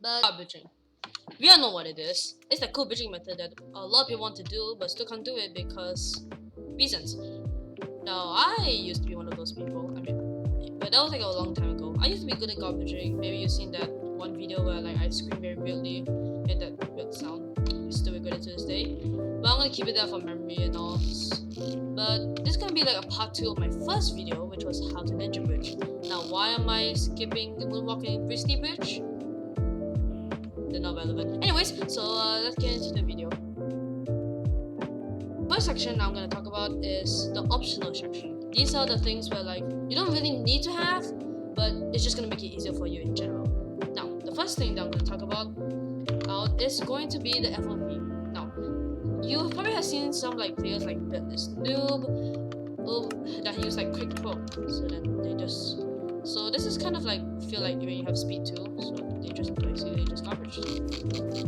But Godbridging. We all know what it is. It's the cool bridging method that a lot of people want to do but still can't do it because reasons. Now, I used to be one of those people. But that was like a long time ago. I used to be good at Godbridging. Maybe you've seen that one video where like I scream very weirdly, made that weird sound. I'm still good at it to this day. But I'm gonna keep it there for memory and all. But this is gonna be like a part 2 of my first video, which was how to ninja bridge. Now, why am I skipping the moonwalking Biscuit bridge? They're not relevant. Anyways, so let's get into the video. First section I'm gonna talk about is the optional section. These are the things where like you don't really need to have, but it's just gonna make it easier for you in general. Now, the first thing that I'm gonna talk about is going to be the FOV. Now, you probably have seen some like players like this noob that use like quick pro. So then they just this is kind of like feel like when you have speed too. So they just basically just garbage. Yeah.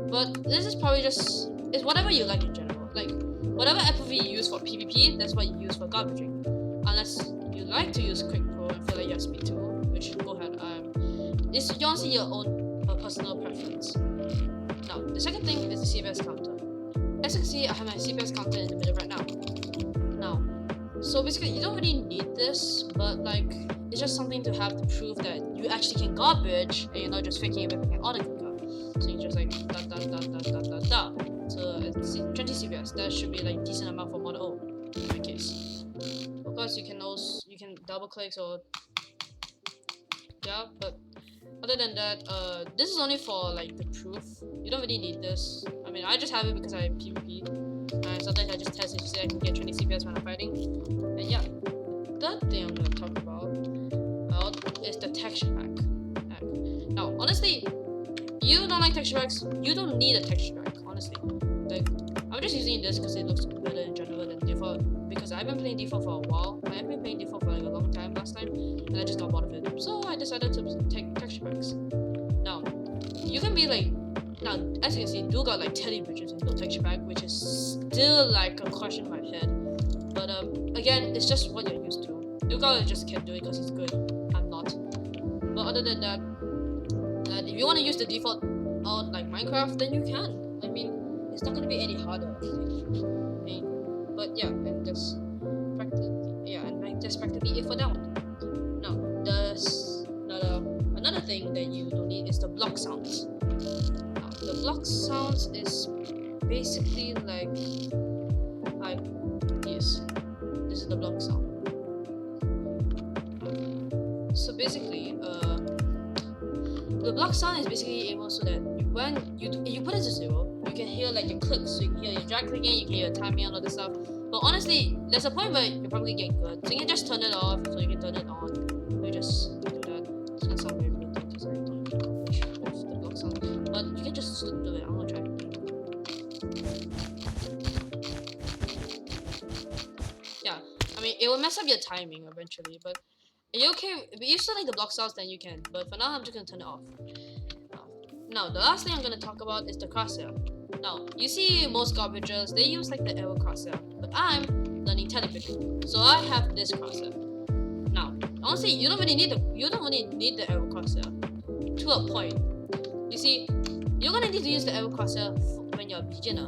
But this is probably just it's whatever you like in general. Like whatever FOV you use for PvP, that's what you use for Godbridging. Unless you like to use quick pro and feel like you have speed too, which go ahead. It's honestly your own personal preference. Now, the second thing is the CPS counter. As you can see, I have my CPS counter in the middle right now. So basically, you don't really need this, but like, it's just something to have to prove that you actually can Godbridge and you're not just faking it with an auto clicker. So you just like da. So it's 20 CPS. That should be like decent amount for Model O in my case. Of course, you can double clicks or but other than that, this is only for like the proof. You don't really need this. I mean, I just have it because I PvP. And sometimes I just test it to see I can get 20 CPS when I'm fighting. And yeah, the third thing I'm gonna talk about is the texture pack. Now, honestly, you don't like texture packs. You don't need a texture pack. Honestly, like I'm just using this because it looks better in general than default. Because I've been playing default for a while. I have been playing default for like a long time last time, and I just got bored of it. So I decided to take texture packs. Now, you can be like. Now, as you can see, do got like teddy bridges in the texture pack, which is still like a question in my head. But again, it's just what you're used to. Luka just can't do it because he's good. I'm not. But other than that, if you want to use the default out like Minecraft, then you can. I mean, it's not gonna be any harder. But yeah, and just practically it for that one. Now, there's another thing that you don't need is the block sounds. The block sounds is basically like yes, this is the block sound. So basically, the block sound is basically able so that when you put it to 0, you can hear like your clicks, so you can hear your drag clicking, you can hear your timing and all this stuff. But honestly, there's a point where you're probably getting good, so you can just turn it off, so you can turn it on. You just do that. It's gonna sound very weird because I don't accomplish with the block sound. But you can just do it. I'm gonna try. Yeah, I mean it will mess up your timing eventually, but are you okay? If you still like the block sounds, then you can. But for now, I'm just gonna turn it off. Now, the last thing I'm gonna talk about is the crosshair. Now, you see most Godbridgers, they use like the arrow crosshair, but I'm learning television, so I have this crosshair. Now, honestly, you don't really need the arrow crosshair to a point. You see, you're gonna need to use the arrow crosshair when you're a beginner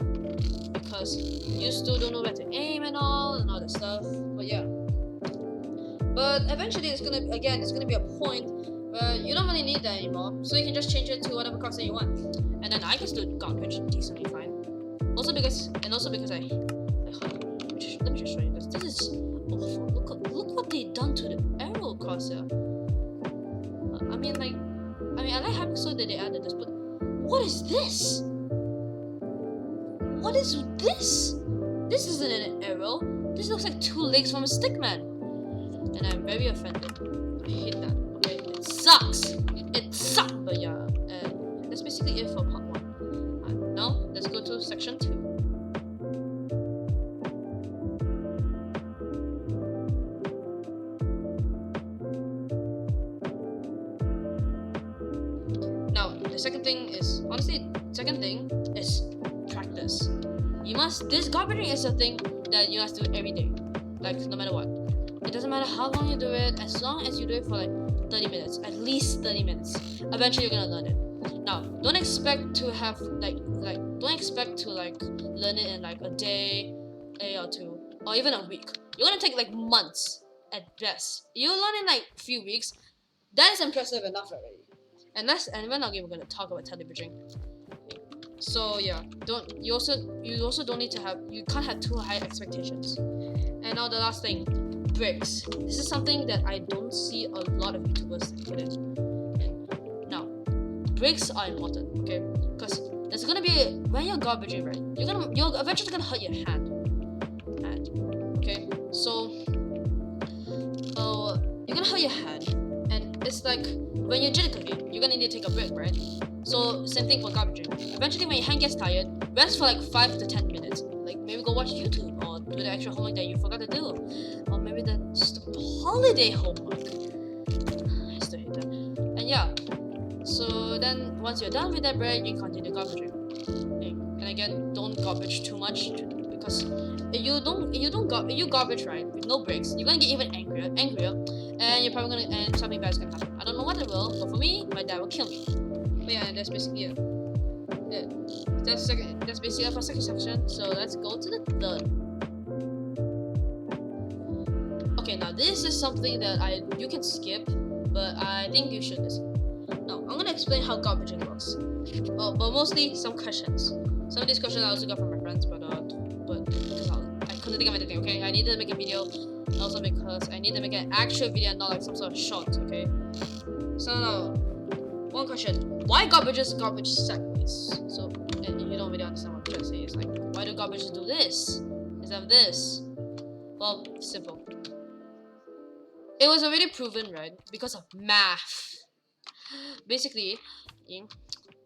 because you still don't know where to aim and all that stuff. But yeah, but eventually it's gonna be a point where you don't really need that anymore, so you can just change it to whatever crosshair you want, and then I can still Godbridge decently fine. Also because I let me just show you this. This is awful. Look what they done to the arrow crosshair. I like Hypixel that they added this, but what is this? What is this? This isn't an arrow. This looks like 2 legs from a stickman, and I'm very offended. I hate that. Okay, it sucks. It sucks. But yeah, and that's basically it for part 1. Now let's go to section 2. Now, the second thing is practice. This Godbridging is a thing that you have to do every day, like no matter what. It doesn't matter how long you do it, as long as you do it for like 30 minutes, at least 30 minutes. Eventually you're gonna learn it. Now, don't expect to have don't expect to learn it in like a day or two, or even a week. You're gonna take like months at best. You learn in like a few weeks. That is impressive enough already. And we're not even gonna talk about television. So yeah, you also don't need to have, you can't have too high expectations. And now the last thing, breaks. This is something that I don't see a lot of YouTubers put in. And now, breaks are important, okay? Because there's gonna be, when you're Godbridging, right? You're eventually gonna hurt your hand. Okay? So you're gonna hurt your hand. And it's like when you're jitty cooking, you're gonna need to take a break, right? So same thing for Godbridging. Eventually when your hand gets tired, rest for like 5 to 10 minutes. Like maybe go watch YouTube or do the extra homework that you forgot to do. Or maybe the holiday homework. I still hate that. And yeah. So then once you're done with that break, you continue Godbridging. And again, don't Godbridge too much because if you Godbridge right with no breaks, you're gonna get even angrier, and you're probably gonna, and something bad's gonna happen. I don't know what it will, but for me, my dad will kill me. But yeah, that's basically it. That's basically it for second section. So let's go to the third. Okay, now this is something that you can skip, but I think you should listen. Now I'm gonna explain how Godbridging works. But mostly some questions. Some of these questions I also got from my friends, but because I couldn't think of anything. Okay, I needed to make a video. Also because I need to make an actual video, not like some sort of short. Okay. So now, one question: why Godbridges Godbridge sideways? So you don't really understand what I'm trying to say. It's like, why do Godbridges do this instead of this? Well, simple. It was already proven, right? Because of math. Basically,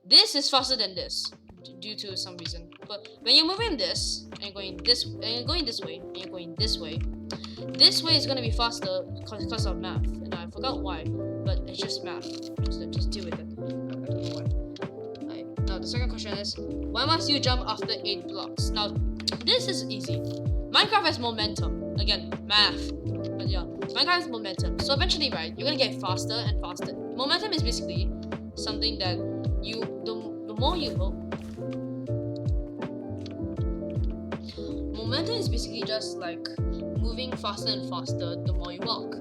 this is faster than this due to some reason. But when you're moving this and going this way, and you're going this way is gonna be faster because of math. And I forgot why, but it's just math. Just deal with it. I don't know why. Right. Now the second question is, why must you jump after 8 blocks? Now this is easy. Minecraft has momentum. Again, math. But yeah, Minecraft has momentum. So eventually, right, you're gonna get faster and faster. Momentum is basically something that the more you go. Momentum is basically just like moving faster and faster the more you walk.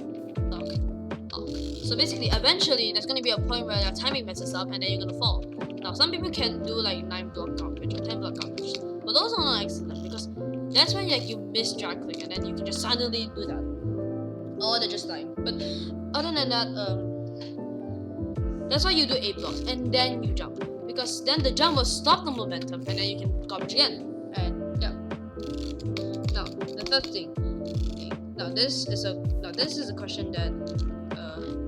So basically, eventually, there's gonna be a point where your timing messes up and then you're gonna fall. Now, some people can do like 9 block Godbridge or 10 block Godbridge, but those are not excellent because that's when you miss drag click and then you can just suddenly do that. Or they're just dying. But other than that, that's why you do 8 blocks and then you jump, because then the jump will stop the momentum and then you can Godbridge again. And yeah. Now the third thing. Okay. Now this is a question that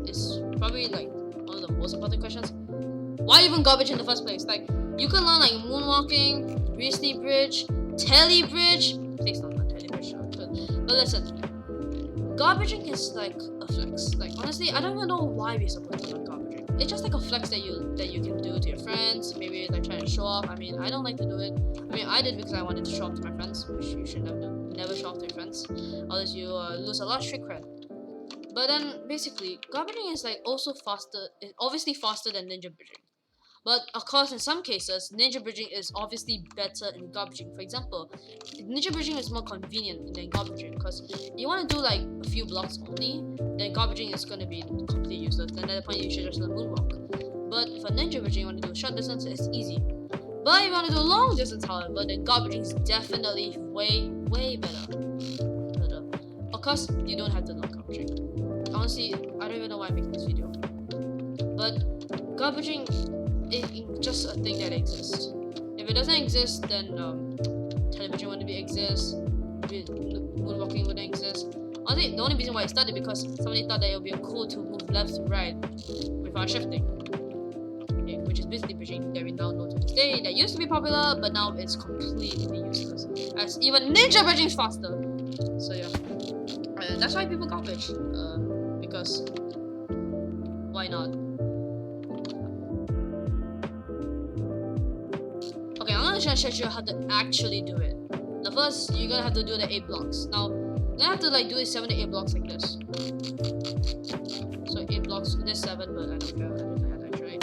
is probably like one of the most important questions. Why even Godbridge in the first place? Like you can learn like moonwalking, Grizzly Bridge, Telly Bridge. Please don't learn Telly Bridge. But listen, Godbridging is like a flex. Like honestly, I don't even know why we're supposed to learn Godbridging. It's just like a flex that you can do to your friends. Maybe like trying to show off. I mean, I don't like to do it. I mean, I did because I wanted to show off to my friends, which you should never do. Never show off to your friends, otherwise you lose a lot of street cred. But then basically, Godbridging is like also faster. It's obviously faster than ninja bridging. But of course, in some cases, ninja bridging is obviously better in Godbridging. For example, ninja bridging is more convenient than Godbridging because you want to do like a few blocks only, then Godbridging is going to be completely useless. Then at that point, you should just learn moonwalk. But for ninja bridging, you want to do short distance, it's easy. But if you want to do long distance, however, then Godbridging is definitely way better. Of course, you don't have to learn Godbridging. Honestly, I don't even know why I'm making this video. But Godbridging is just a thing that exists. If it doesn't exist, then television wouldn't exist. Moonwalking wouldn't exist. Honestly, the only reason why it started because somebody thought that it would be cool to move left to right without shifting. Okay, which is Biscuit bridging that we now know to this day. That used to be popular, but now it's completely useless. As even ninja bridging is faster. So yeah, that's why people Godbridge. Because why not? Okay, I'm gonna show you how to actually do it. The first, you're gonna have to do the 8 blocks. Now, You have to like do it 7 to 8 blocks like this. So 8 blocks, there's 7, but I don't care. I have to actually.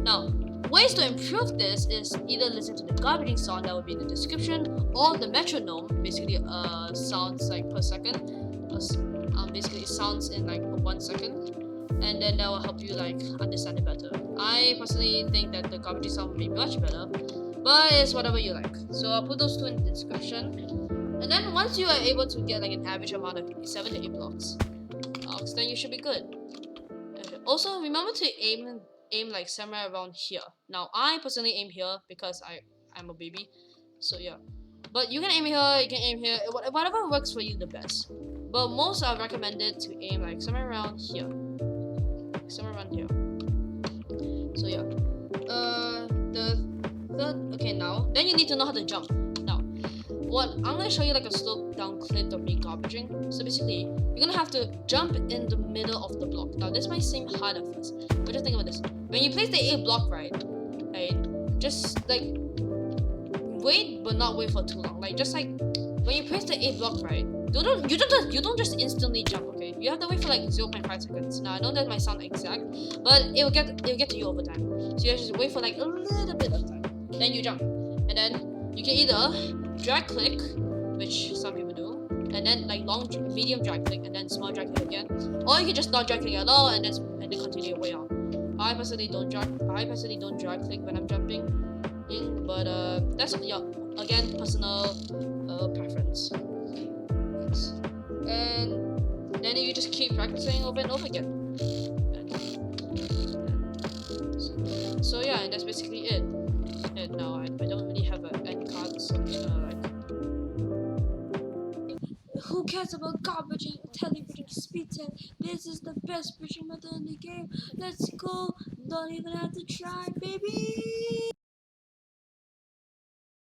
Now, ways to improve this is either listen to the Godbridging sound that will be in the description, or the metronome, basically sounds like per second. Basically it sounds in like 1 second, and then that will help you like understand it better. I personally think that the Godbridging sound will be much better, but it's whatever you like. So I'll put those two in the description. And then once you are able to get like an average amount of 7 to 8 blocks, then you should be good. Also, remember to aim like somewhere around here. Now, I personally aim here because I'm a baby, so yeah. But you can aim here, you can aim here, whatever works for you the best. But most are recommended to aim like somewhere around here, somewhere around here. So yeah. Okay, now then you need to know how to jump. Now, I'm gonna show you like a slope down clip of me Godbridging. So basically, you're gonna have to jump in the middle of the block. Now this might seem hard at first, but just think about this. When you place the A block right, just like wait, but not wait for too long. Like just like when you place the A block right, you don't just instantly jump. Okay, you have to wait for like 0.5 seconds. Now I know that might sound exact, but it'll get to you over time. So you just wait for like a little bit of time, then you jump, and then you can either drag click, which some people do, and then like medium drag click, and then small drag click again, or you can just not drag click at all and then continue your way on. I personally don't drag click when I'm jumping, but that's again personal preference. And then you just keep practicing over and over again. So yeah, and that's basically it. And now I don't really have an end card, so I'm just gonna like. Who cares about Godbridging, telebridging, speed 10? This is the best bridging method in the game. Let's go. Don't even have to try, baby.